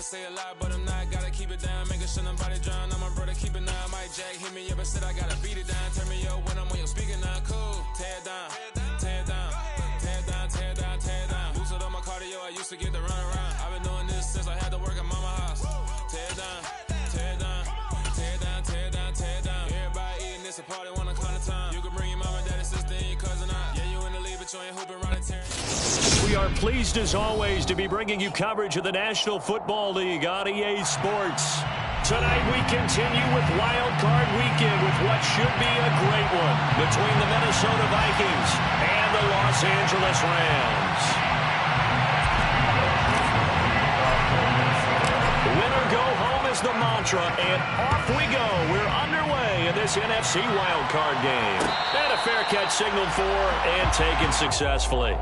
say a lot, but I'm not. Gotta keep it down, making sure nobody drown. I'm my brother, keep it down. Mike Jack hit me up and said I gotta beat it down. Turn me up when I'm on your speaker now. Cool, tear it down, tear it down, tear it down, tear it down, tear it down. Boosted on my cardio, I used to get to run around. I've been doing this since I had to work at mama house. Tear it down, tear it down, tear it down, tear it down, tear it down. Everybody eating this a party, one o'clock of time. You can bring your mama, daddy, sister, and your cousin out. Yeah, you in the league, but you ain't hooping right and tearing. We are pleased as always to be bringing you coverage of the National Football League on EA Sports. Tonight we continue with Wild Card Weekend with what should be a great one between the Minnesota Vikings and the Los Angeles Rams. Win or go home is the mantra, and off we go. We're underway in this NFC Wild Card game. And a fair catch signaled for and taken successfully.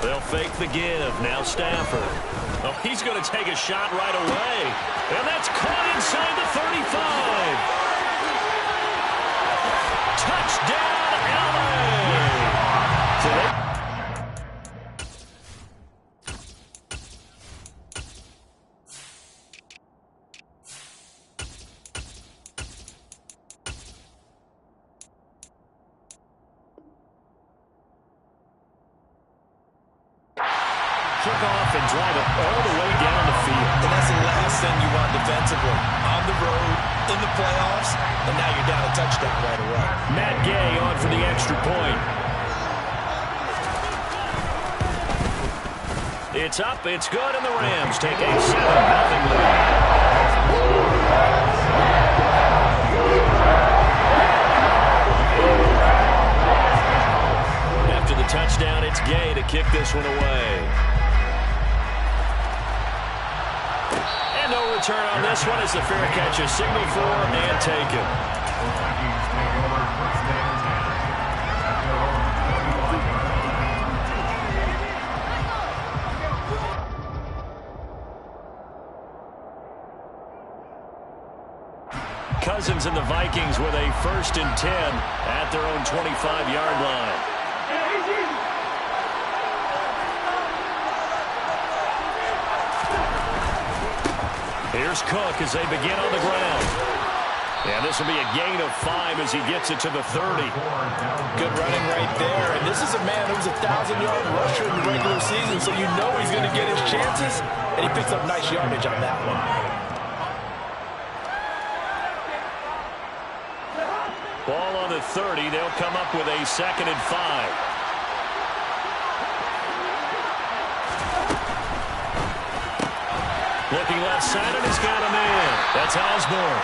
They'll fake the give. Now Stafford. Oh, he's going to take a shot right away. And that's caught inside the 35. Touchdown, LA. Kick off and drive it all the way down the field. And that's the last thing you want defensively. On the road, in the playoffs, and now you're down a touchdown right away. Matt Gay on for the extra point. It's up, it's good, and the Rams take a 7-0 lead. After the touchdown, it's Gay to kick this one away. And no return on this one as the fair catch is signaled for and taken. Cousins and the Vikings with a 1st and 10 at their own 25-yard line. Here's Cook as they begin on the ground. And this will be a gain of 5 as he gets it to the 30. Good running right there. And this is a man who was a 1,000-yard rusher in the regular season, so you know he's going to get his chances. And he picks up nice yardage on that one. Ball on the 30. They'll come up with a 2nd and 5. Looking left side, and he's got him in. That's Osborne.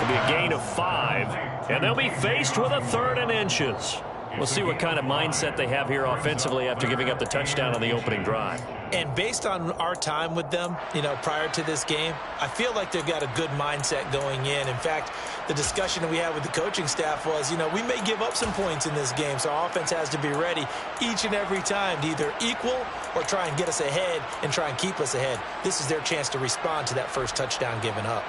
It'll be a gain of 5. And they'll be faced with a 3rd and inches. We'll see what kind of mindset they have here offensively after giving up the touchdown on the opening drive. And based on our time with them, prior to this game, I feel like they've got a good mindset going in. In fact, the discussion that we had with the coaching staff was, we may give up some points in this game, so our offense has to be ready each and every time to either equal or try and get us ahead and try and keep us ahead. This is their chance to respond to that first touchdown given up.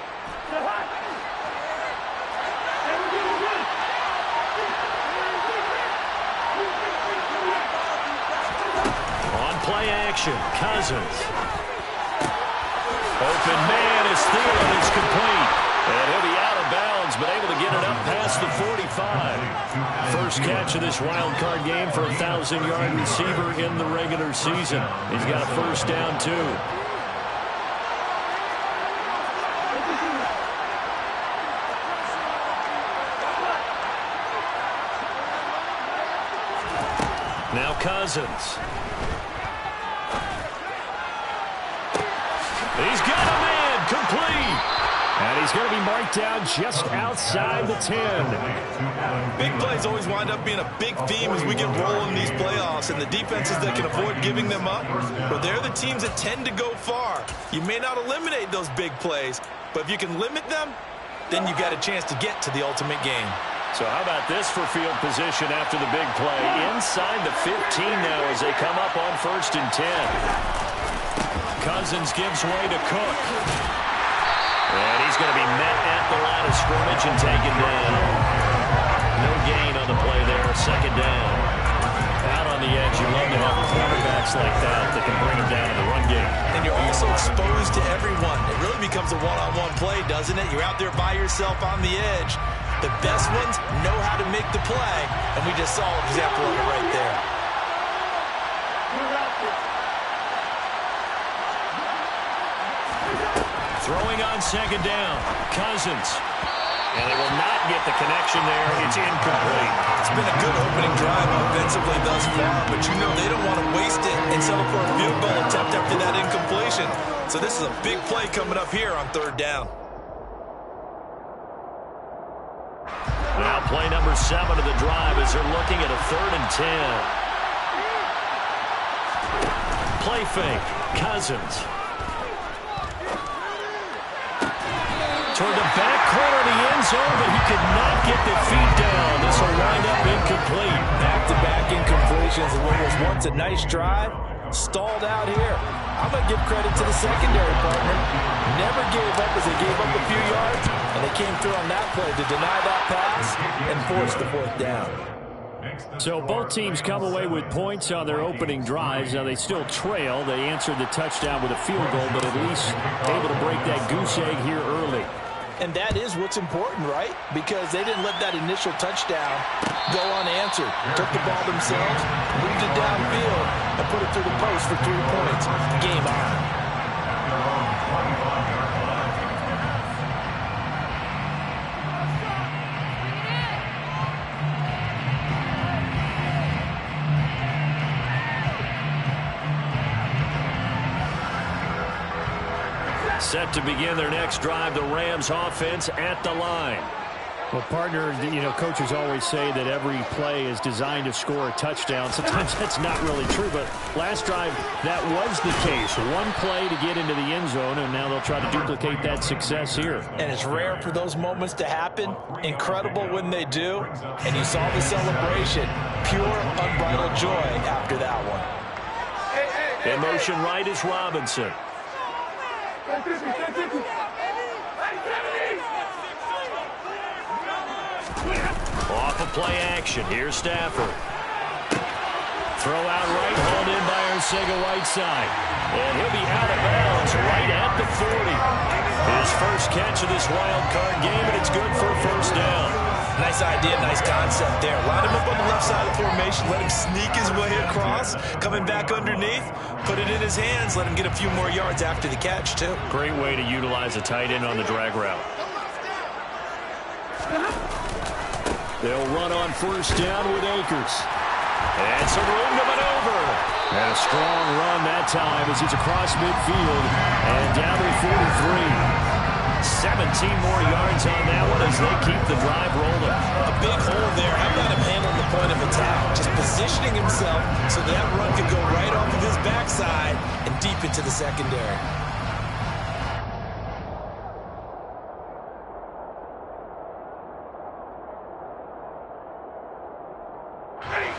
Play action, Cousins. Open man is Thielen, it's complete. And he'll be out of bounds, but able to get it up past the 45. First catch of this wild card game for a 1,000-yard receiver in the regular season. He's got a 1st down, too. Now Cousins. He's got a man complete. And he's going to be marked down just outside the 10. Big plays always wind up being a big theme as we get rolling in these playoffs. And the defenses that can avoid giving them up, well, they're the teams that tend to go far. You may not eliminate those big plays, but if you can limit them, then you got a chance to get to the ultimate game. So how about this for field position after the big play? Inside the 15 now as they come up on 1st and 10. Cousins gives way to Cook. And he's going to be met at the line of scrimmage and taken down. No gain on the play there, 2nd down. Out on the edge, you love to have quarterbacks like that that can bring them down in the run game. And you're also exposed to everyone. It really becomes a one-on-one play, doesn't it? You're out there by yourself on the edge. The best ones know how to make the play, and we just saw an example of it right there. Throwing on 2nd down, Cousins. And they will not get the connection there. It's incomplete. It's been a good opening drive offensively thus far, but you know they don't want to waste it and settle for a field goal attempt after that incompletion. So this is a big play coming up here on 3rd down. Now play number 7 of the drive as they're looking at a 3rd and 10. Play fake, Cousins. Toward the back corner of the end zone, but he could not get the feet down. This will wind up incomplete. Back-to-back incompletions of what was once a nice drive. Stalled out here. I'm going to give credit to the secondary partner. Never gave up as they gave up a few yards, and they came through on that play to deny that pass and force the 4th down. So both teams come away with points on their opening drives. Now they still trail. They answered the touchdown with a field goal, but at least able to break that goose egg here early. And that is what's important, right? Because they didn't let that initial touchdown go unanswered. Took the ball themselves, moved it downfield, and put it through the post for 3 points. Game on. Set to begin their next drive, the Rams offense at the line. Well, partner, you know, coaches always say that every play is designed to score a touchdown. Sometimes that's not really true, but last drive, that was the case. One play to get into the end zone, and now they'll try to duplicate that success here. And it's rare for those moments to happen. Incredible when they do. And you saw the celebration. Pure, unbridled joy after that one. In motion right is Robinson. Off of play action. Here's Stafford. Throw out right, hauled in by Arcega-Whiteside. And he'll be out of bounds right at the 40. His first catch of this wild card game, and it's good for a 1st down. Nice idea, nice concept there. Line him up on the left side of the formation, let him sneak his way across, coming back underneath, put it in his hands, let him get a few more yards after the catch, too. Great way to utilize a tight end on the drag route. They'll run on 1st down with Akers. And some room to maneuver. And a strong run that time as he's across midfield and down to the 43. 17 more yards on that one as they keep the drive rolling. A big hole there. How about him handling the point of attack? Just positioning himself so that run could go right off of his backside and deep into the secondary.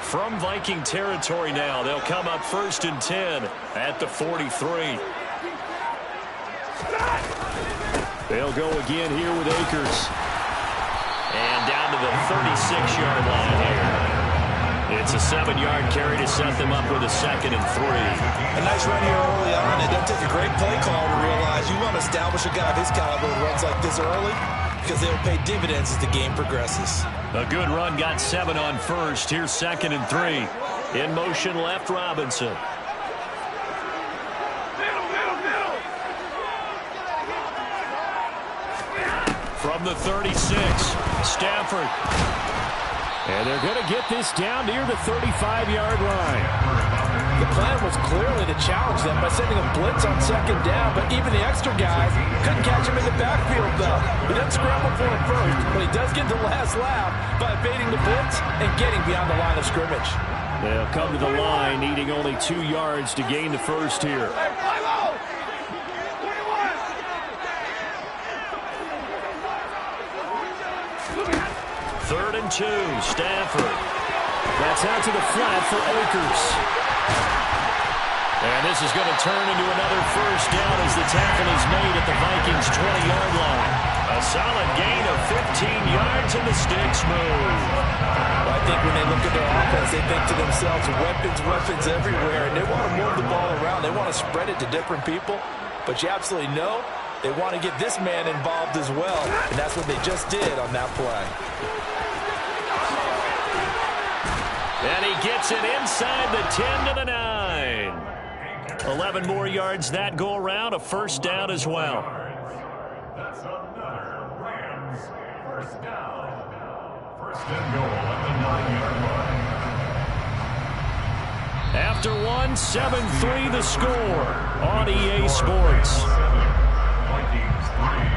From Viking territory now, they'll come up 1st and 10 at the 43. They'll go again here with Akers. And down to the 36-yard line here. It's a 7-yard carry to set them up with a 2nd and 3. A nice run here early on. It doesn't take a great play call to realize you want to establish a guy of his caliber who runs like this early because they'll pay dividends as the game progresses. A good run, got 7 on 1st. Here's 2nd and 3. In motion left, Robinson. From the 36, Stafford. And they're going to get this down near the 35-yard line. The plan was clearly to challenge them by sending a blitz on 2nd down, but even the extra guys couldn't catch him in the backfield, though. He doesn't scramble for it first, but he does get the last laugh by evading the blitz and getting beyond the line of scrimmage. They'll come to the line, needing only 2 yards to gain the first here. 3rd and 2. Stafford. That's out to the flat for Akers. And this is going to turn into another first down as the tackle is made at the Vikings' 20-yard line. A solid gain of 15 yards and the sticks move. Well, I think when they look at their offense, they think to themselves, weapons everywhere, and they want to move the ball around. They want to spread it to different people, but you absolutely know they want to get this man involved as well, and that's what they just did on that play. And he gets it inside the 10 to the 9. 11 more yards that go around, a first down as well. That's another Rams first down. First and goal at the 9-yard line. After 1, 7-3 the score on EA Sports. Vikings 3.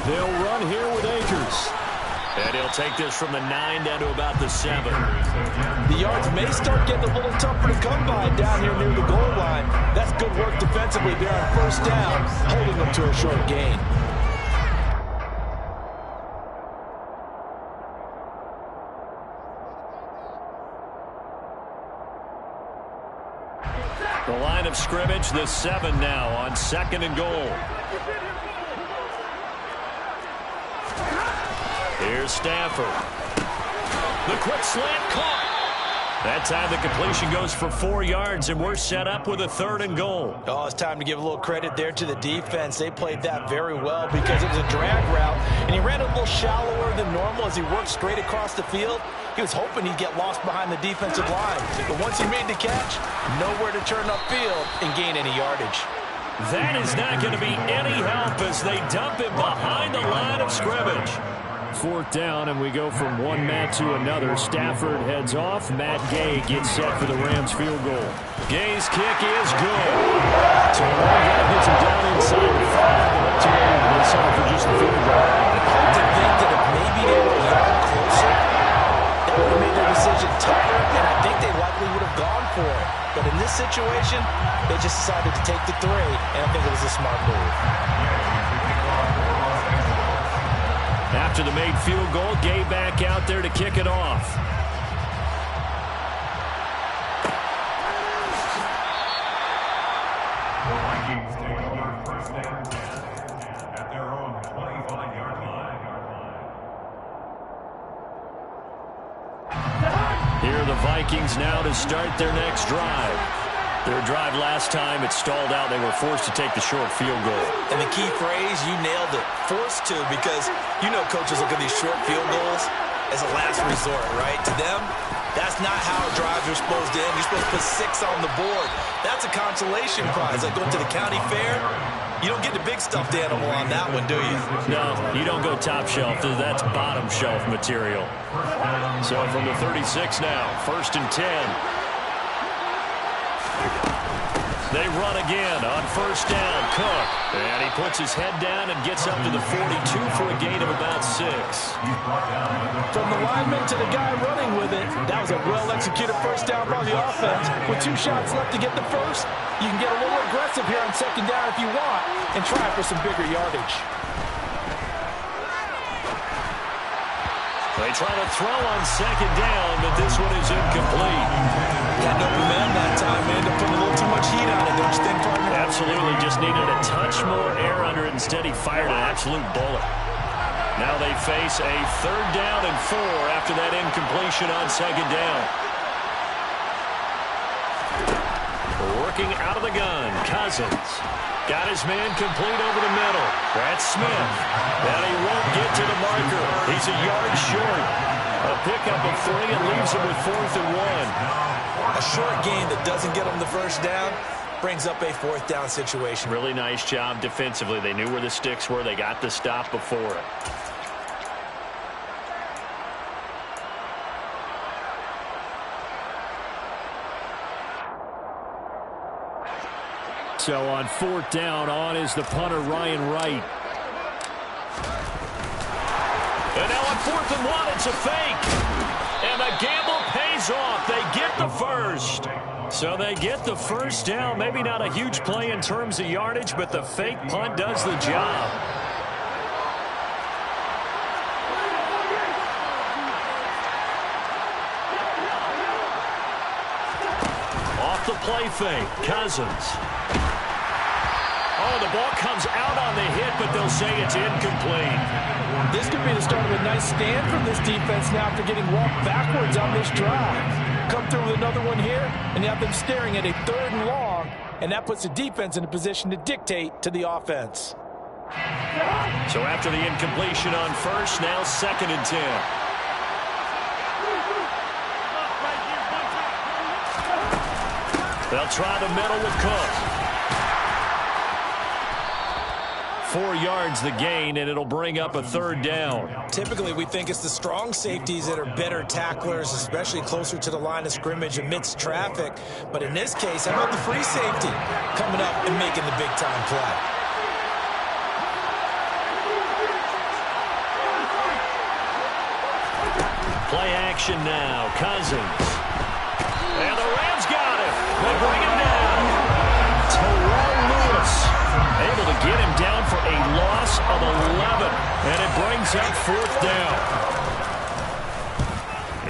They'll run here with Akers. And he'll take this from the 9 down to about the 7. The yards may start getting a little tougher to come by down here near the goal line. That's good work defensively there on first down, holding them to a short gain. The line of scrimmage, the 7 now on 2nd and goal. Here's Stafford. The quick slant caught. That time the completion goes for 4 yards, and we're set up with a 3rd and goal. Oh, it's time to give a little credit there to the defense. They played that very well because it was a drag route, and he ran a little shallower than normal as he worked straight across the field. He was hoping he'd get lost behind the defensive line, but once he made the catch, nowhere to turn upfield and gain any yardage. That is not going to be any help as they dump him behind the line of scrimmage. 4th down, and we go from one Matt to another. Stafford heads off. Matt Gay gets set for the Rams field goal. Gay's kick is good. So that gets him down inside the 5, but too late. They settle for just the field goal. I like to think that if maybe they were a yard closer, that would have made their decision tougher, and I think they likely would have gone for it. But in this situation, they just decided to take the 3, and I think it was a smart move. After the made field goal, Gay back out there to kick it off. The Vikings take over first and 10 at their own 25-yard line. Here are the Vikings now to start their next drive. Their drive last time, it stalled out. They were forced to take the short field goal. And the key phrase, you nailed it, forced to, because you know coaches look at these short field goals as a last resort, right? To them, that's not how drives are supposed to end. You're supposed to put 6 on the board. That's a consolation prize. Like going to the county fair, you don't get the big stuffed animal on that one, do you? No, you don't go top shelf. That's bottom shelf material. So from the 36 now, 1st and 10. They run again on 1st down. Cook. And he puts his head down and gets up to the 42 for a gain of about 6. From the lineman to the guy running with it, that was a well-executed first down by the offense. With 2 shots left to get the first, you can get a little aggressive here on 2nd down if you want and try for some bigger yardage. They try to throw on 2nd down, but this one is incomplete. Got no man that time, man, to put a little too much heat on it, don't you think, partner? Absolutely, just needed a touch more air under it. Instead, he fired an absolute bullet. Now they face a 3rd down and 4 after that incompletion on 2nd down. Working out of the gun, Cousins. Got his man complete over the middle. That's Smith. And he won't get to the marker. He's a yard short. A pickup of 3 and leaves him with 4th and 1. A short gain that doesn't get them the first down brings up a 4th down situation. Really nice job defensively. They knew where the sticks were. They got the stop before it. So on 4th down, on is the punter, Ryan Wright. And now on 4th and 1, it's a fake. And the gamble pays off. They get the first. So they get the first down. Maybe not a huge play in terms of yardage, but the fake punt does the job. Off the play fake, Cousins. Oh, the ball comes out on the hit, but they'll say it's incomplete. This could be the start of a nice stand from this defense now after getting walked backwards on this drive. Come through with another one here, and you have them staring at a 3rd and long, and that puts the defense in a position to dictate to the offense. So after the incompletion on 1st, now 2nd and 10. They'll try the middle with Cook. 4 yards the gain, and it'll bring up a 3rd down. Typically, we think it's the strong safeties that are better tacklers, especially closer to the line of scrimmage amidst traffic. But in this case, how about the free safety coming up and making the big-time play? Play action now. Cousins. And the Rams got him. They bring him down. Terrell Lewis able to get him down for a loss of 11. And it brings up 4th down.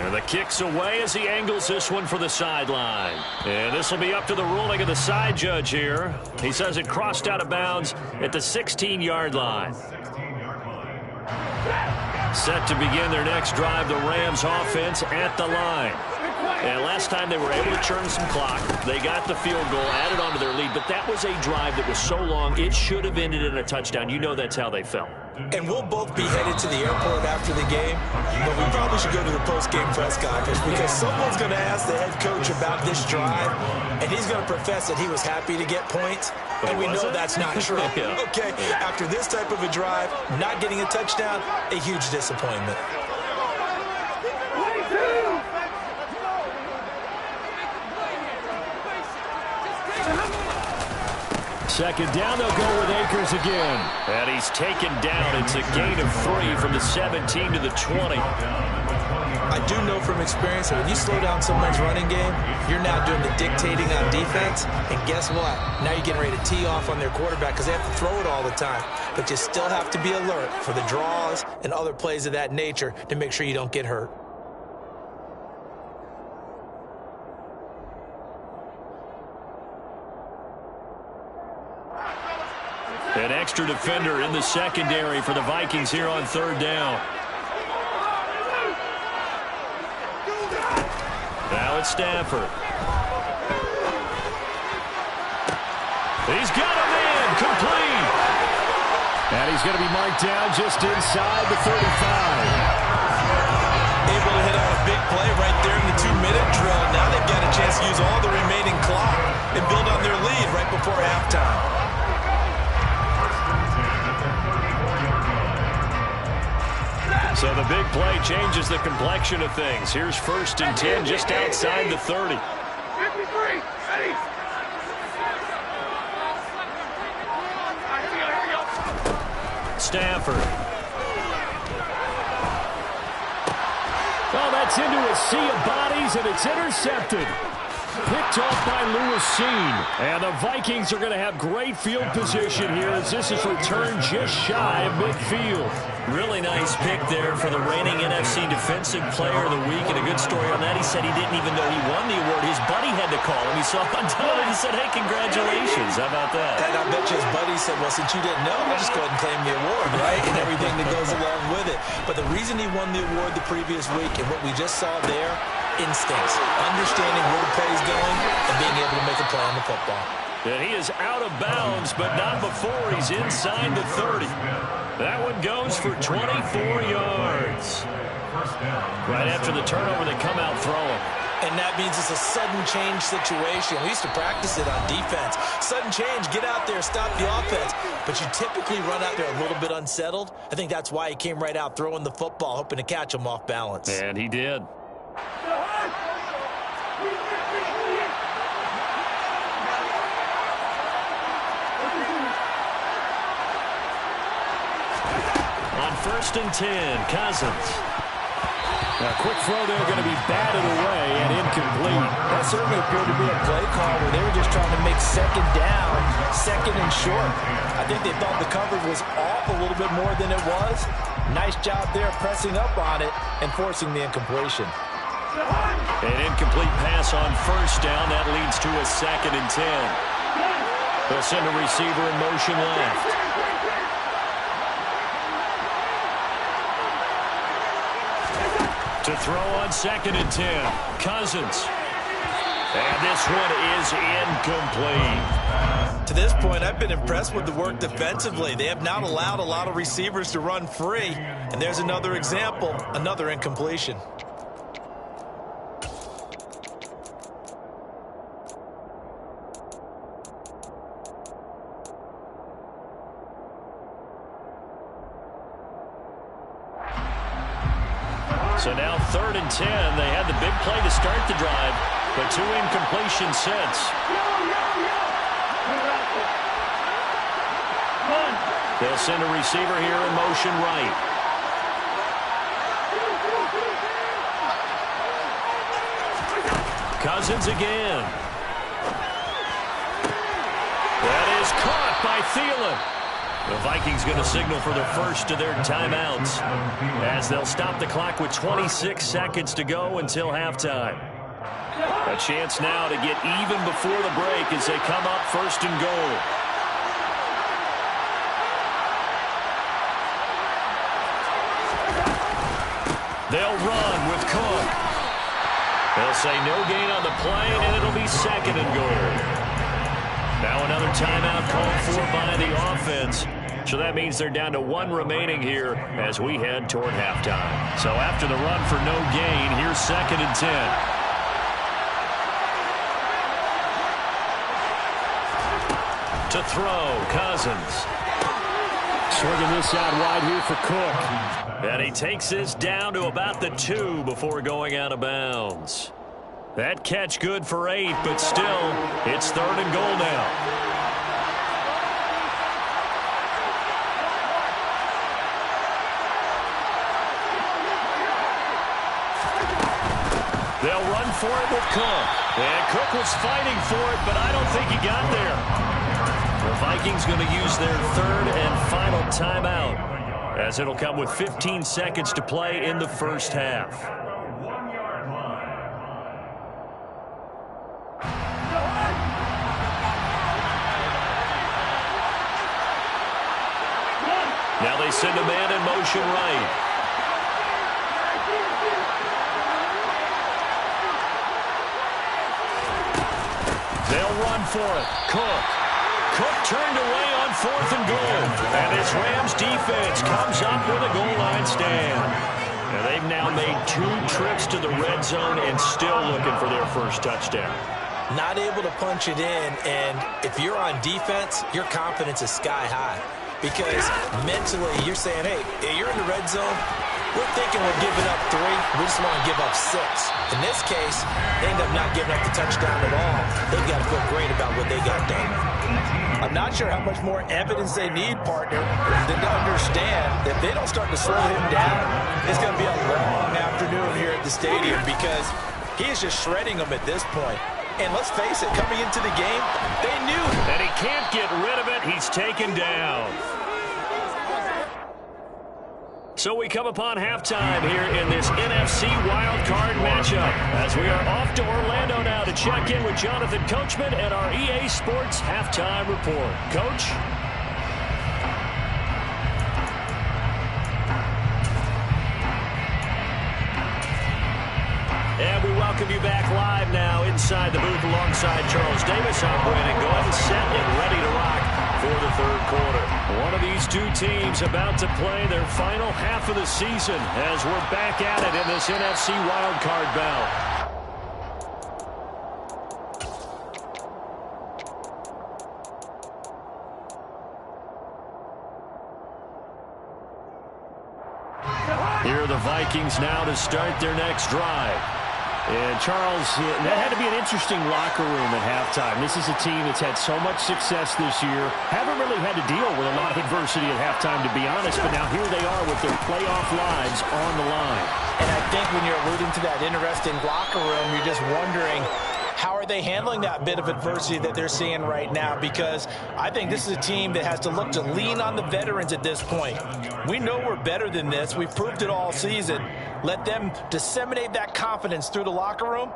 And the kick's away as he angles this one for the sideline. And this will be up to the ruling of the side judge here. He says it crossed out of bounds at the 16-yard line. Set to begin their next drive, the Rams offense at the line. And last time they were able to churn some clock. They got the field goal, added on to their lead, but that was a drive that was so long, it should have ended in a touchdown. You know that's how they felt. And we'll both be headed to the airport after the game, but we probably should go to the post-game press conference because someone's going to ask the head coach about this drive, and he's going to profess that he was happy to get points, and we know that's not true. Yeah. Okay, after this type of a drive, not getting a touchdown, a huge disappointment. Second down, they'll go with Akers again. And he's taken down. It's a gain of 3 from the 17 to the 20. I do know from experience that when you slow down someone's running game, you're now doing the dictating on defense. And guess what? Now you're getting ready to tee off on their quarterback because they have to throw it all the time. But you still have to be alert for the draws and other plays of that nature to make sure you don't get hurt. An extra defender in the secondary for the Vikings here on 3rd down. Now it's Stafford. He's got him in, complete. And he's going to be marked down just inside the 35. Able to hit on a big play right there in the 2-minute drill. Now they've got a chance to use all the remaining clock and build on their lead right before halftime. So the big play changes the complexion of things. Here's 1st and 10 just outside the 30. 53, ready. Stafford. Oh, that's into a sea of bodies, and it's intercepted. Picked off by Lewis Seen. And the Vikings are going to have great field position here as this is returned just shy of midfield. Really nice pick there for the reigning NFC Defensive Player of the Week. And a good story on that. He said he didn't even know he won the award. His buddy had to call him. He saw him done it and said, hey, congratulations. How about that? And I bet you his buddy said, well, since you didn't know, I'll just go ahead and claim the award, right? And everything that goes along with it. But the reason he won the award the previous week and what we just saw there, instincts, understanding where the play is going, and being able to make a play on the football. And he is out of bounds, but not before he's inside the 30. That one goes for 24 yards. Right after the turnover, they come out throwing. And that means it's a sudden change situation. We used to practice it on defense. Sudden change, get out there, stop the offense. But you typically run out there a little bit unsettled. I think that's why he came right out throwing the football, hoping to catch him off balance. And he did. first and 10. Cousins. A quick throw there, going to be batted away and incomplete. That certainly appeared to be a play call where they were just trying to make second down, second and short. I think they thought the coverage was off a little bit more than it was. Nice job there pressing up on it and forcing the incompletion. An incomplete pass on first down. That leads to a second and 10. They'll send a receiver in motion left. To throw on second and 10. Cousins. And this one is incomplete. To this point, I've been impressed with the work defensively. They have not allowed a lot of receivers to run free. And there's another example, another incompletion. So now 3rd and 10. They had the big play to start the drive, but 2 incompletions since. They'll send a receiver here in motion right. Cousins again. That is caught by Thielen. The Vikings going to signal for the first of their timeouts as they'll stop the clock with 26 seconds to go until halftime. A chance now to get even before the break as they come up 1st and goal. They'll run with Cook. They'll say no gain on the play, and it'll be 2nd and goal. Now another timeout called for by the offense. So that means they're down to 1 remaining here as we head toward halftime. So after the run for no gain, here's 2nd and 10. To throw, Cousins. Swinging this out wide here for Cook. And he takes this down to about the 2 before going out of bounds. That catch good for 8, but still, it's 3rd and goal now. They'll run for it with Cook. And Cook was fighting for it, but I don't think he got there. The Vikings going to use their 3rd and final timeout, as it'll come with 15 seconds to play in the first half. Now they send a man in motion right. They'll run for it. Cook. Cook turned away on 4th and goal. And this Rams defense comes up with a goal line stand. And they've now made 2 trips to the red zone and still looking for their first touchdown. Not able to punch it in, and if you're on defense, your confidence is sky high. Because mentally, you're saying, hey, you're in the red zone. We're thinking we're giving up 3. We just want to give up 6. In this case, they end up not giving up the touchdown at all. They've got to feel great about what they got done. I'm not sure how much more evidence they need, partner, than to understand that if they don't start to slow him down, it's going to be a long afternoon here at the stadium because he is just shredding them at this point. And let's face it, coming into the game, they knew. And he can't get rid of it. He's taken down. So we come upon halftime here in this NFC wildcard matchup as we are off to Orlando now to check in with Jonathan Coachman and our EA Sports Halftime Report. Coach? And we welcome you back live now inside the booth alongside Charles Davis. I'm Brandon Gordon, set and ready to rock for the 3rd quarter. One of these 2 teams about to play their final half of the season as we're back at it in this NFC wildcard bout. Here are the Vikings now to start their next drive. And Charles, that had to be an interesting locker room at halftime. This is a team that's had so much success this year. Haven't really had to deal with a lot of adversity at halftime, to be honest. But now here they are with their playoff lives on the line. And I think when you're alluding to that interesting locker room, you're just wondering, how are they handling that bit of adversity that they're seeing right now? Because I think this is a team that has to look to lean on the veterans at this point. We know we're better than this. We've proved it all season. Let them disseminate that confidence through the locker room.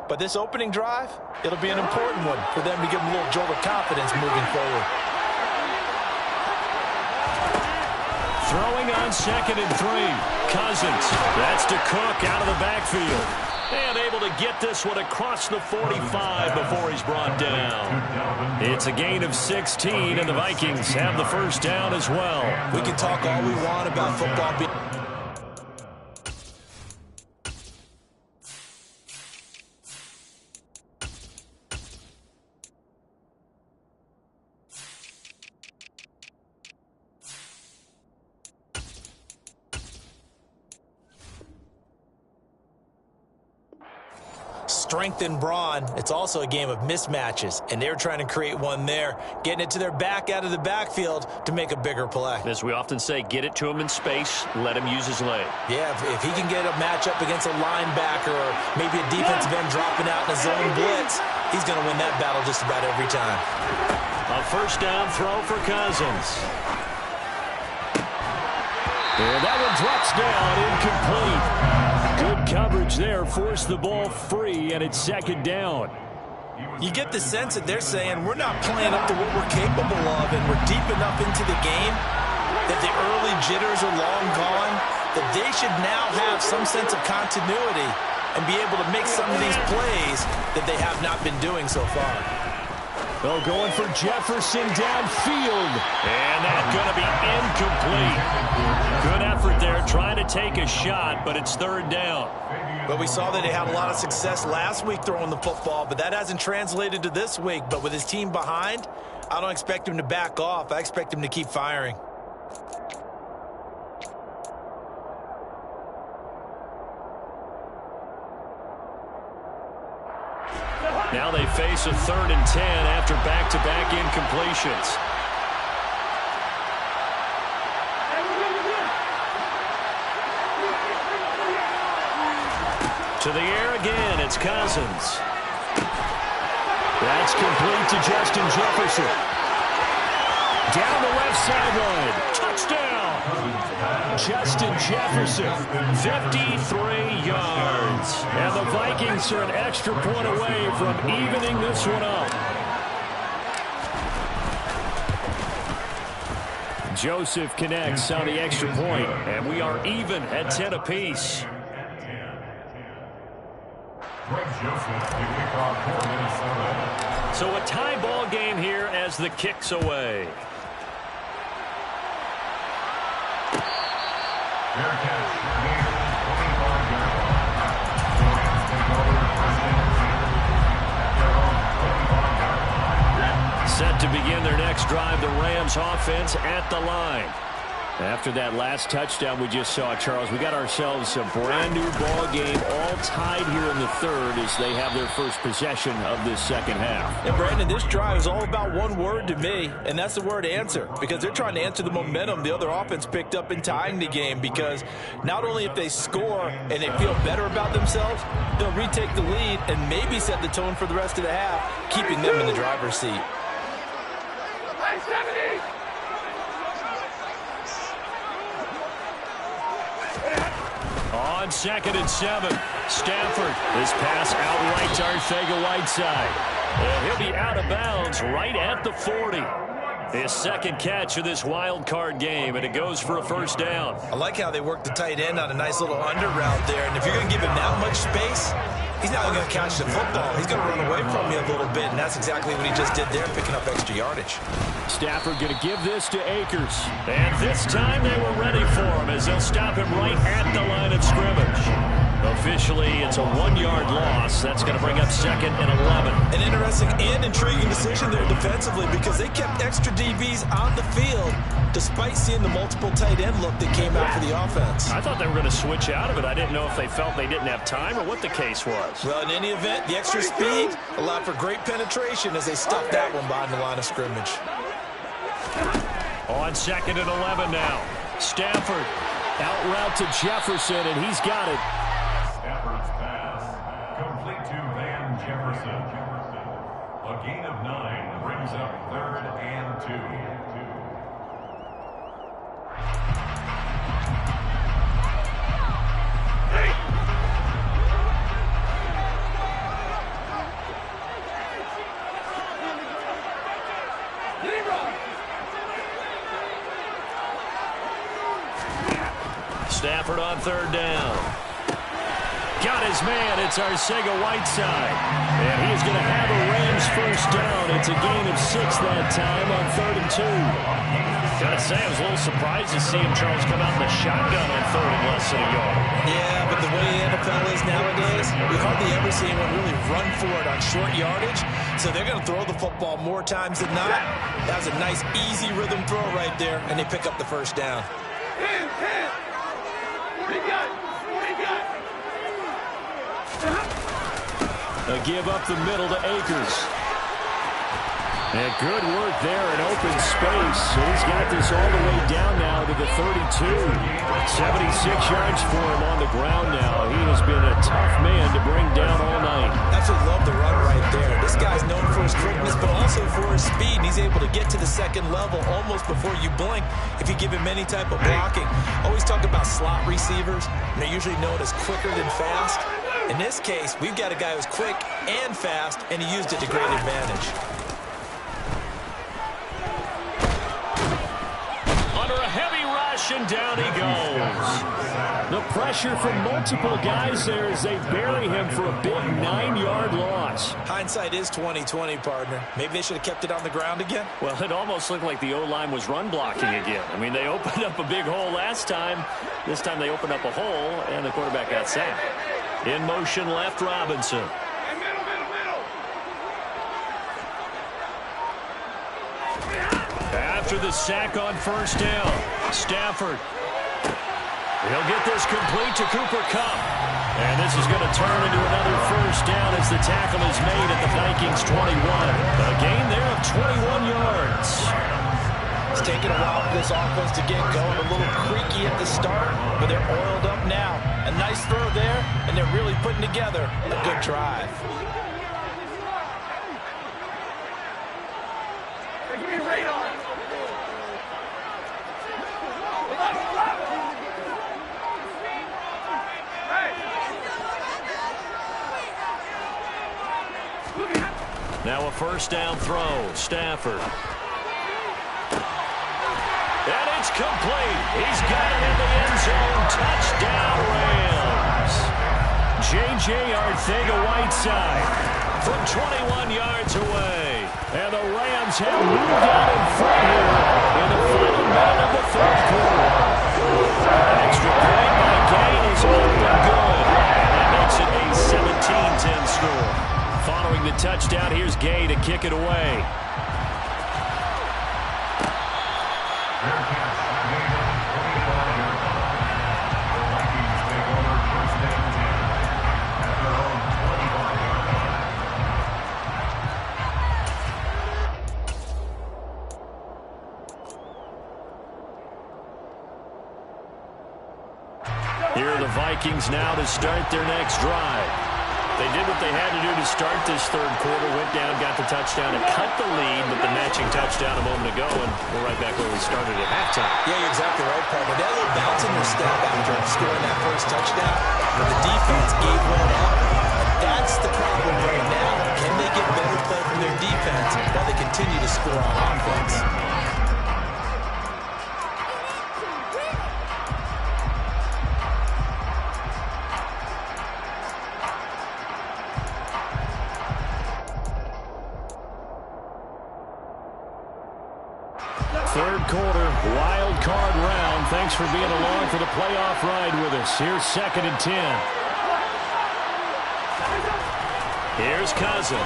But this opening drive, it'll be an important one for them to give them a little jolt of confidence moving forward. Throwing on 2nd and 3. Cousins. That's to Cook out of the backfield. And able to get this one across the 45 before he's brought down. It's a gain of 16, and the Vikings have the first down as well. We can talk all we want about football being strength and brawn. It's also a game of mismatches, and they're trying to create one there, getting it to their back out of the backfield to make a bigger play. As we often say, get it to him in space, let him use his leg. Yeah, if he can get a matchup against a linebacker or maybe a defensive end dropping out in a zone blitz, he's going to win that battle just about every time. A first down throw for Cousins. And that one drops down, incomplete. Good coverage there, forced the ball free, and it's 2nd down. You get the sense that they're saying we're not playing up to what we're capable of, and we're deep enough into the game that the early jitters are long gone, that they should now have some sense of continuity and be able to make some of these plays that they have not been doing so far. Oh, going for Jefferson downfield. And that's going to be incomplete. Good effort there, trying to take a shot, but it's 3rd down. But we saw that he had a lot of success last week throwing the football, but that hasn't translated to this week. But with his team behind, I don't expect him to back off. I expect him to keep firing. Now they face a 3rd and 10 after back-to-back incompletions. To the air again, it's Cousins. That's complete to Justin Jefferson. Down the left sideline. Touchdown! Justin Jefferson, 53 yards. And the Vikings are an extra point away from evening this one up. Joseph connects on the extra point, and we are even at 10 apiece. So a tie ball game here as the kick's away. Set to begin their next drive, the Rams offense at the line. After that last touchdown we just saw, Charles, we got ourselves a brand new ball game, all tied here in the 3rd as they have their first possession of this 2nd half. And Brandon, this drive is all about one word to me, and that's the word answer, because they're trying to answer the momentum the other offense picked up in tying the game, because not only if they score and they feel better about themselves, they'll retake the lead and maybe set the tone for the rest of the half, keeping them in the driver's seat. On 2nd and 7, Stafford. This pass outright to Arcega-Whiteside. And he'll be out of bounds right at the 40. His 2nd catch of this wild card game, and it goes for a first down. I like how they work the tight end on a nice little under route there, and if you're going to give him that much space, he's not going to catch the football. He's going to run away from you a little bit, and that's exactly what he just did there, picking up extra yardage. Stafford going to give this to Akers. And this time they were ready for him as they'll stop him right at the line of scrimmage. Officially, it's a 1-yard loss. That's going to bring up 2nd and 11. An interesting and intriguing decision there defensively because they kept extra DBs on the field despite seeing the multiple tight end look that came out for the offense. I thought they were going to switch out of it. I didn't know if they felt they didn't have time or what the case was. Well, in any event, the extra speed allowed for great penetration as they stuffed that one behind the line of scrimmage. On 2nd and 11 now. Stafford out route to Jefferson, and he's got it. Stafford's pass complete to Van Jefferson. A gain of 9 brings up 3rd and 2. Stafford on 3rd down. Got his man. It's Arcega-Whiteside. And he is going to have a Rams first down. It's a gain of 6 that time on 3rd and 2. Got to say, I was a little surprised to see him, Charles, come out in the shotgun on 3rd and less than a yard. Yeah, but the way the NFL is nowadays, we hardly ever see anyone really run for it on short yardage. So they're going to throw the football more times than not. That was a nice, easy rhythm throw right there, and they pick up the first down. A give up the middle to Akers. And good work there in open space. So he's got this all the way down now to the 32. 76 yards for him on the ground now. He has been a tough man to bring down all night. Absolutely love the run right there. This guy's known for his quickness, but also for his speed. And he's able to get to the second level almost before you blink if you give him any type of blocking. Always talk about slot receivers. And they're usually known as quicker than fast. In this case, we've got a guy who's quick and fast, and he used it to great advantage. Under a heavy rush, and down he goes. The pressure from multiple guys there as they bury him for a big 9-yard loss. Hindsight is 20/20, partner. Maybe they should have kept it on the ground again. Well, it almost looked like the O-line was run blocking again. I mean, they opened up a big hole last time. This time they opened up a hole, and the quarterback got sacked. In motion left, Robinson. After the sack on first down, Stafford. He'll get this complete to Cooper Kupp. And this is going to turn into another first down as the tackle is made at the Vikings 21. A gain there of 21 yards. It's taken a while for this offense to get going. A little creaky at the start, but they're oiled up now. A nice throw there, and they're really putting together a good drive. Now a first down throw, Stafford. And it's complete. He's got it in the end zone. Touchdown, Rams. J.J. Arcega-Whiteside from 21 yards away. And the Rams have moved out in front here in the final minute of the 3rd quarter. Extra point by Gay is up and good. And that makes it a 17-10 score. Following the touchdown, here's Gay to kick it away. Here are the Vikings now to start their next drive. They did what they had to do to start this 3rd quarter, went down, got the touchdown, and cut the lead with the matching touchdown a moment ago, and we're right back where we started at halftime. Yeah, you're exactly right, partner. That little bounce in their step after scoring that first touchdown, but the defense gave one up. That's the problem right now. Can they get better play from their defense while they continue to score on offense? Third quarter, wild card round. Thanks for being along for the playoff ride with us. Here's 2nd and 10. Here's Cousins.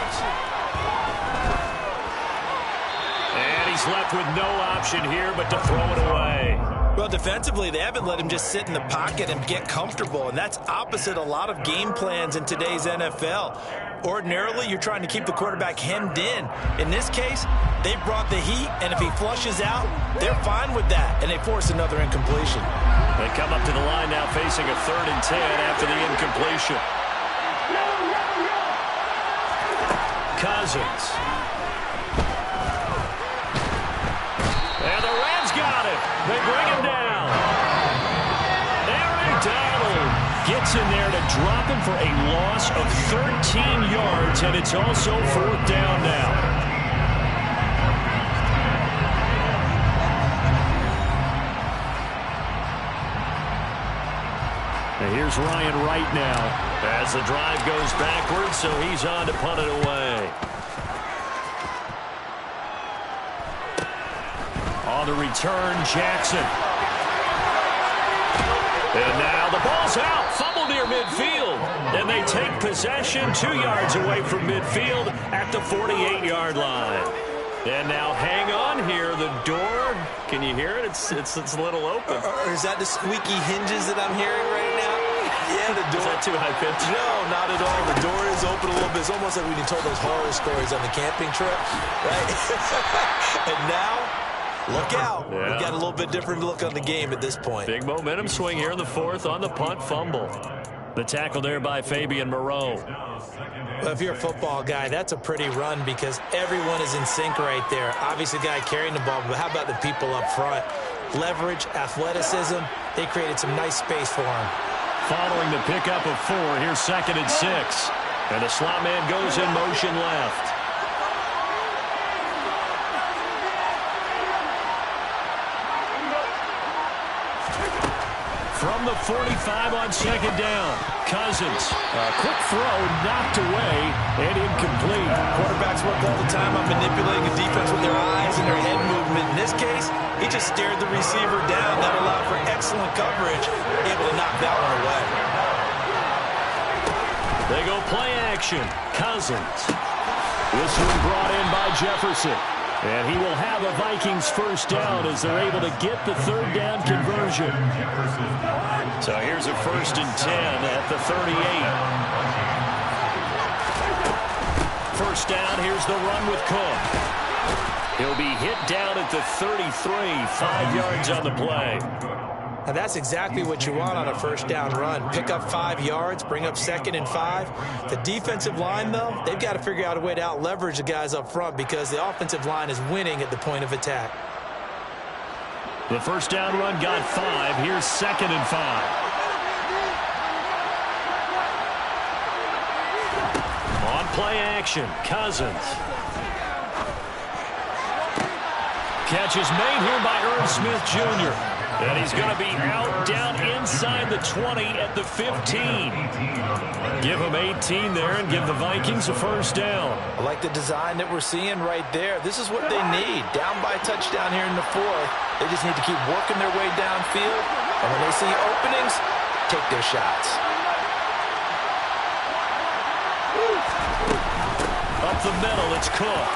And he's left with no option here but to throw it away. Well, defensively, they haven't let him just sit in the pocket and get comfortable, and that's opposite a lot of game plans in today's NFL. Ordinarily, you're trying to keep the quarterback hemmed in. In this case, they brought the heat, and if he flushes out, they're fine with that, and they force another incompletion. They come up to the line now facing a 3rd and 10 after the incompletion. Cousins. And the Rams got it. They bring him down. Aaron Donald gets in there to drop him for a loss of 13 yards, and it's also 4th down now. And here's Ryan Wright now as the drive goes backwards, so he's on to punt it away. On the return, Jackson. And now the ball's out. Fumble near midfield. And they take possession 2 yards away from midfield at the 48-yard line. And now hang on here. The door, can you hear it? It's a little open. Is that the squeaky hinges that I'm hearing right now? Yeah, the door. Is that too high pitched? No, not at all. The door is open a little bit. It's almost like when you told those horror stories on the camping trip, right? And now, look out. Yeah. We've got a little bit different look on the game at this point. Big momentum swing here in the 4th on the punt fumble. The tackle there by Fabian Moreau. Well, if you're a football guy, that's a pretty run because everyone is in sync right there. Obviously, the guy carrying the ball, but how about the people up front? Leverage, athleticism, they created some nice space for him. Following the pickup of 4, here's 2nd and 6. And the slot man goes in motion left. From the 45 on 2nd down, Cousins. A quick throw knocked away and incomplete. Quarterbacks work all the time on manipulating the defense with their eyes and their head movement. In this case, he just stared the receiver down. That allowed for excellent coverage, able to knock that one away. They go play action. Cousins. This one brought in by Jefferson. And he will have a Vikings 1st down as they're able to get the 3rd down conversion. So here's a 1st and 10 at the 38. 1st down, here's the run with Cook. He'll be hit down at the 33, 5 yards on the play. Now that's exactly what you want on a 1st down run. Pick up 5 yards, bring up 2nd and 5. The defensive line, though, they've got to figure out a way to out-leverage the guys up front because the offensive line is winning at the point of attack. The 1st down run got 5. Here's 2nd and 5. On play action, Cousins. Catch is made here by Irv Smith Jr. And he's going to be out down inside the 20 at the 15. Give him 18 there and give the Vikings a 1st down. I like the design that we're seeing right there. This is what they need. Down by a touchdown here in the 4th. They just need to keep working their way downfield. And when they see openings, take their shots. Up the middle, it's Cook.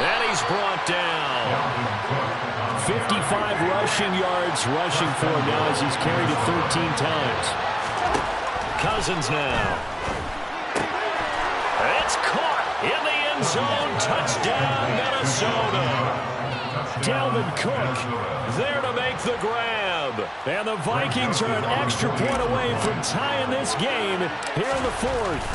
And he's brought down. 55 rushing yards rushing for him now as he's carried it 13 times. Cousins now. It's caught in the end zone. Touchdown, Minnesota. Dalvin Cook there to make the grab. And the Vikings are an extra point away from tying this game here in the 4th.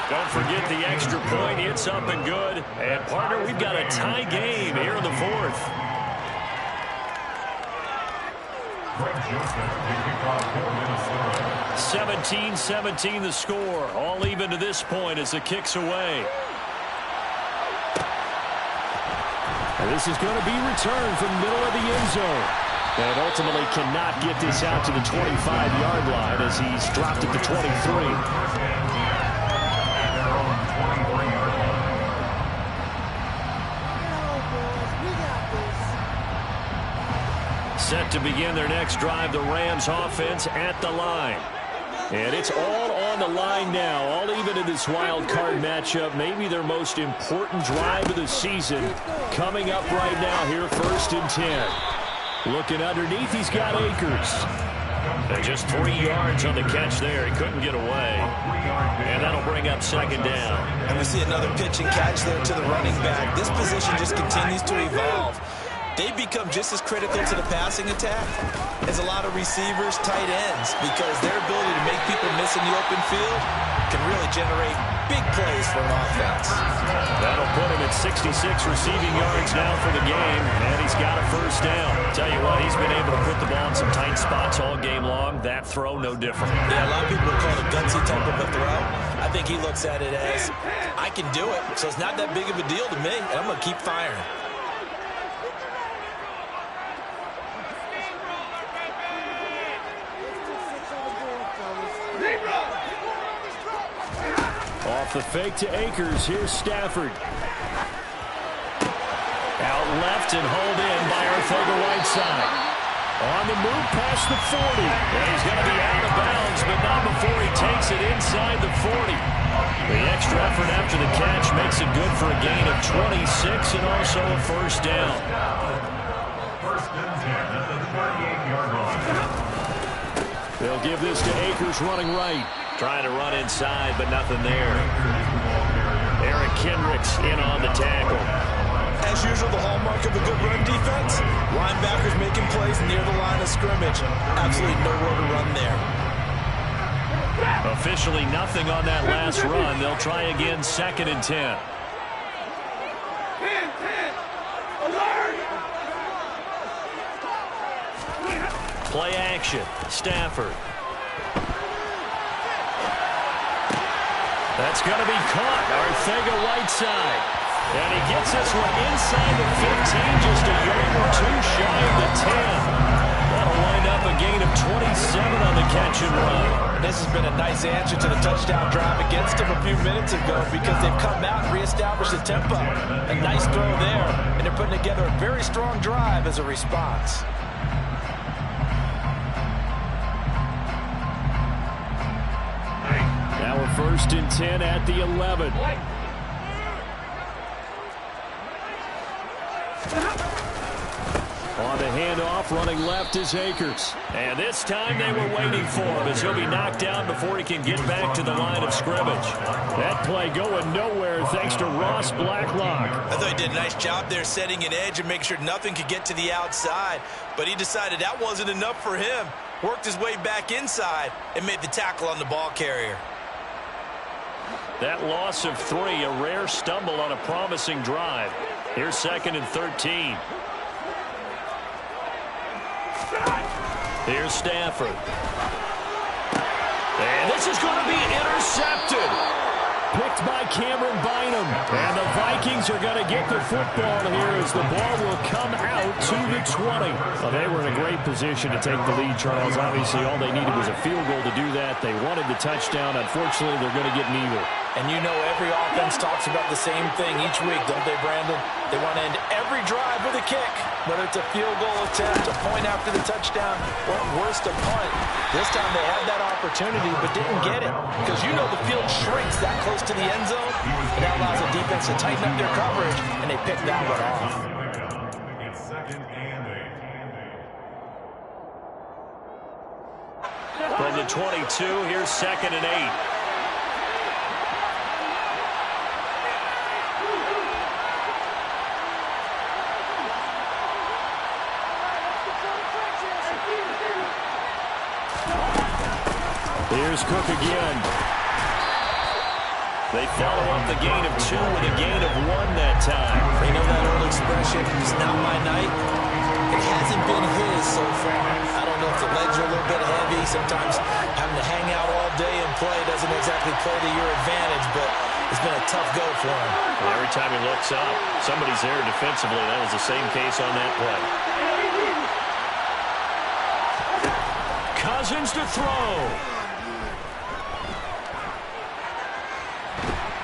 Don't forget the extra point. It's up and good. And, partner, we've got a tie game here in the 4th. 17-17 the score. All even to this point as the kick's away. And this is going to be returned from the middle of the end zone. And ultimately cannot get this out to the 25-yard line as he's dropped at the 23. Set to begin their next drive, the Rams offense at the line. And it's all on the line now, all even in this wild card matchup. Maybe their most important drive of the season coming up right now here, 1st and 10. Looking underneath, he's got Akers. And just 3 yards on the catch there. He couldn't get away. And that'll bring up 2nd down. And we see another pitch and catch there to the running back. This position just continues to evolve. They become just as critical to the passing attack as a lot of receivers, tight ends, because their ability to make people miss in the open field can really generate big plays for an offense. That'll put him at 66 receiving yards now for the game, and he's got a 1st down. Tell you what, he's been able to put the ball in some tight spots all game long. That throw, no different. Yeah, a lot of people would call it a gutsy type of a throw. I think he looks at it as, I can do it, so it's not that big of a deal to me, and I'm going to keep firing. Off the fake to Akers. Here's Stafford. Out left and hauled in by Arcega-Whiteside. On the move past the 40. And he's going to be out of bounds, but not before he takes it inside the 40. The extra effort after the catch makes it good for a gain of 26 and also a 1st down. 1st and 10 at the 38-yard line. They'll give this to Akers running right. Trying to run inside, but nothing there. Eric Kendricks in on the tackle. As usual, the hallmark of a good run defense, linebackers making plays near the line of scrimmage. Absolutely nowhere to run there. Officially nothing on that last run. They'll try again, 2nd and 10. Play action. Stafford. That's going to be caught. Arcega-Whiteside. And he gets this one inside the 15, just a yard or 2 shy of the 10. That'll wind up a gain of 27 on the catch and run. And this has been a nice answer to the touchdown drive against them a few minutes ago because they've come out and reestablished the tempo. A nice throw there, and they're putting together a very strong drive as a response. Now a 1st and 10 at the 11. On the handoff, running left is Akers. And this time they were waiting for him as he'll be knocked down before he can get back to the line of scrimmage. That play going nowhere thanks to Ross Blacklock. I thought he did a nice job there setting an edge and making sure nothing could get to the outside. But he decided that wasn't enough for him. Worked his way back inside and made the tackle on the ball carrier. That loss of 3, a rare stumble on a promising drive. Here's 2nd and 13. Here's Stafford. And this is going to be intercepted. Picked by Cameron Bynum. And the Vikings are going to get the football here as the ball will come out to the 20. Well, they were in a great position to take the lead, Charles. Obviously, all they needed was a field goal to do that. They wanted the touchdown. Unfortunately, they're going to get neither. And you know every offense talks about the same thing each week, don't they, Brandon? They want to end every drive with a kick, whether it's a field goal attempt, a point after the touchdown, or worse, a punt. This time they had that opportunity but didn't get it because you know the field shrinks that close to the end zone, and that allows the defense to tighten up their coverage, and they picked that one off. It's 2nd and 8. From the 22, here's 2nd and 8. Here's Cook again. They follow up the gain of 2 with a gain of 1 that time. You know that old expression, it's not my night? It hasn't been his so far. I don't know if the legs are a little bit heavy. Sometimes having to hang out all day and play doesn't exactly play to your advantage, but it's been a tough go for him. And every time he looks up, somebody's there defensively. That was the same case on that play. Cousins to throw.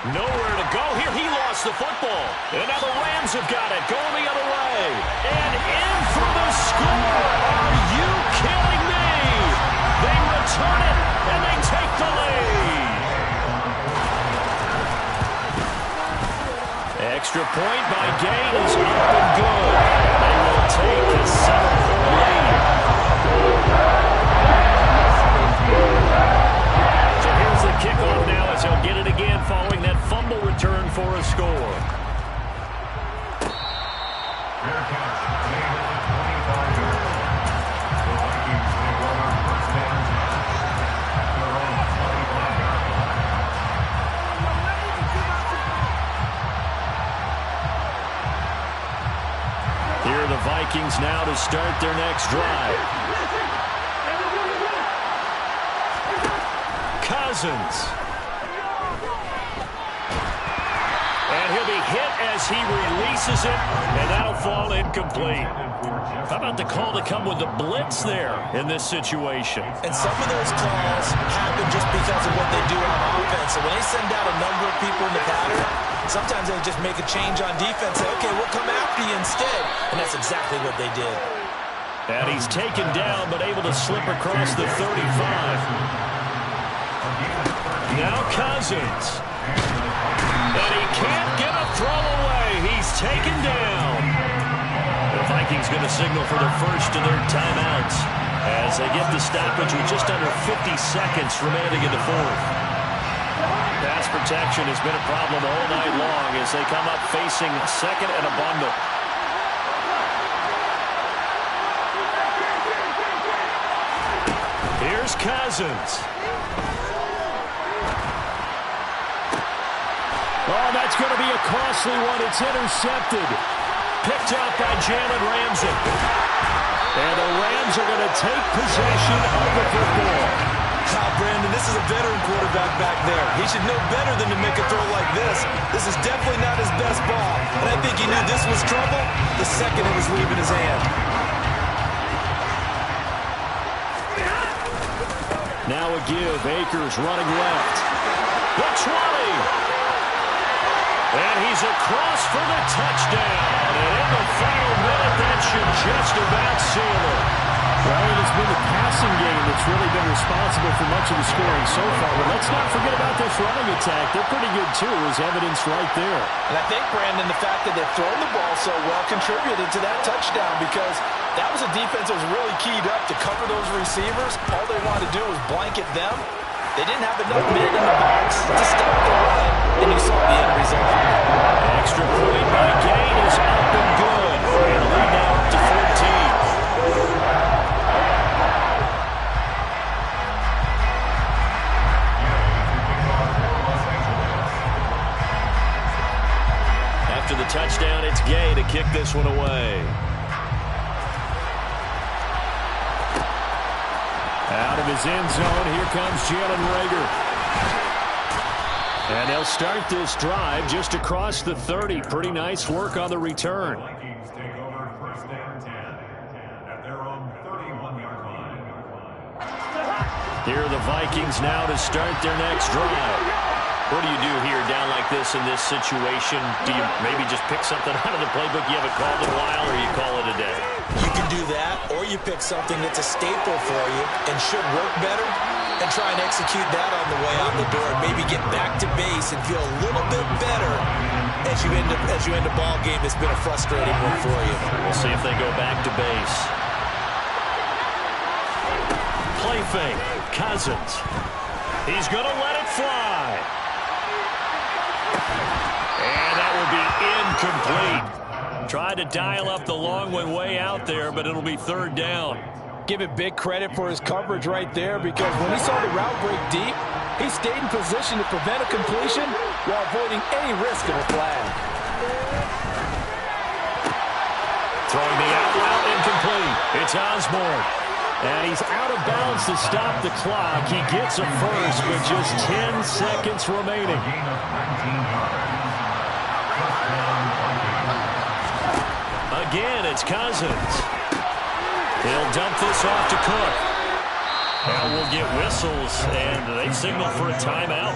Nowhere to go here. He lost the football. And now the Rams have got it. Going the other way. And in for the score. Are you kidding me? They return it, and they take extra point by Gain is up and good. They will take a 7-point lead. So here's the kickoff now as he'll get it again following that fumble return for a score. Fair catch. Made at the 25 yard line. The Vikings take over first down 10 at their own 25 yard line. Here are the Vikings now to start their next drive. Cousins. And he'll be hit as he releases it, and that'll fall incomplete. How about the call to come with the blitz there in this situation? And some of those calls happen just because of what they do on offense. So when they send out a number of people in the pattern, sometimes they just make a change on defense. Say, okay, we'll come after you instead. And that's exactly what they did. And he's taken down, but able to slip across the 35. Now Cousins. And he can't get a throw away. He's taken down. The Vikings going to signal for the first of their timeouts as they get the stoppage with just under 50 seconds remaining in the fourth. Pass protection has been a problem all night long as they come up facing second and a bundle. Here's Cousins. Oh, that's going to be a costly one. It's intercepted. Picked out by Jalen Ramsey. And the Rams are going to take possession of the football. Brandon, this is a veteran quarterback back there. He should know better than to make a throw like this. This is definitely not his best ball. And I think he knew this was trouble the second it was leaving his hand. Now a give. Akers running left. The 20. And he's across for the touchdown. And in the final minute, that should just about seal it. Well, it's been the passing game that's really been responsible for much of the scoring so far. But let's not forget about this running attack. They're pretty good, too, as evidenced right there. And I think, Brandon, the fact that they've thrown the ball so well contributed to that touchdown because that was a defense that was really keyed up to cover those receivers. All they wanted to do was blanket them. They didn't have enough men in the box to stop the run, and you saw the end result. Extra point by Gain is up and good. And the lead now up to 14. After the touchdown, it's Gay to kick this one away. Out of his end zone, here comes Jalen Reagor. And they'll start this drive just across the 30. Pretty nice work on the return. Vikings take over first down 10 at their own 31-yard line. Here are the Vikings now to start their next drive. What do you do here down like this in this situation? Do you maybe just pick something out of the playbook you haven't called in a while, or you call it a day? You can do that, or you pick something that's a staple for you and should work better and try and execute that on the way out the door and maybe get back to base and feel a little bit better as you end a ball game that's been a frustrating one for you. We'll see if they go back to base. Play fake. Cousins. He's going to let it fly. And that will be incomplete. Tried to dial up the long one way out there, but it'll be third down. Give it big credit for his coverage right there because when he saw the route break deep, he stayed in position to prevent a completion while avoiding any risk of a flag. Throwing the out route incomplete. It's Osborne. And he's out of bounds to stop the clock. He gets a first with just 10 seconds remaining. Gain of 19 yards. First down, Vikings. Again, it's Cousins. He'll dump this off to Cook. And we'll get whistles, and they signal for a timeout.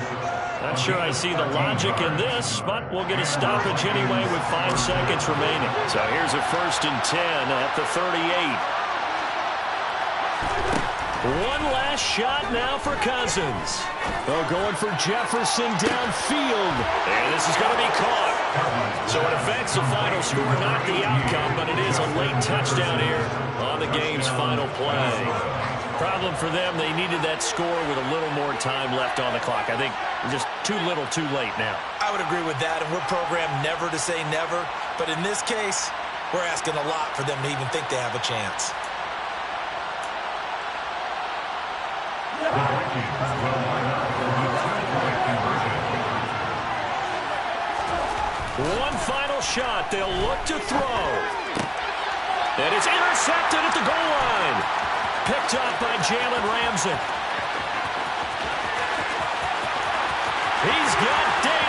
Not sure I see the logic in this, but we'll get a stoppage anyway with 5 seconds remaining. So here's a 1st and 10 at the 38. One last shot now for Cousins. Oh, going for Jefferson downfield. And this is going to be caught. So it affects the final score, not the outcome, but it is a late touchdown here on the game's final play. Problem for them, they needed that score with a little more time left on the clock. I think just too little, too late now. I would agree with that, and we're programmed never to say never. But in this case, we're asking a lot for them to even think they have a chance. One final shot. They'll look to throw. And it's intercepted at the goal line. Picked up by Jalen Ramsey. He's got Davis.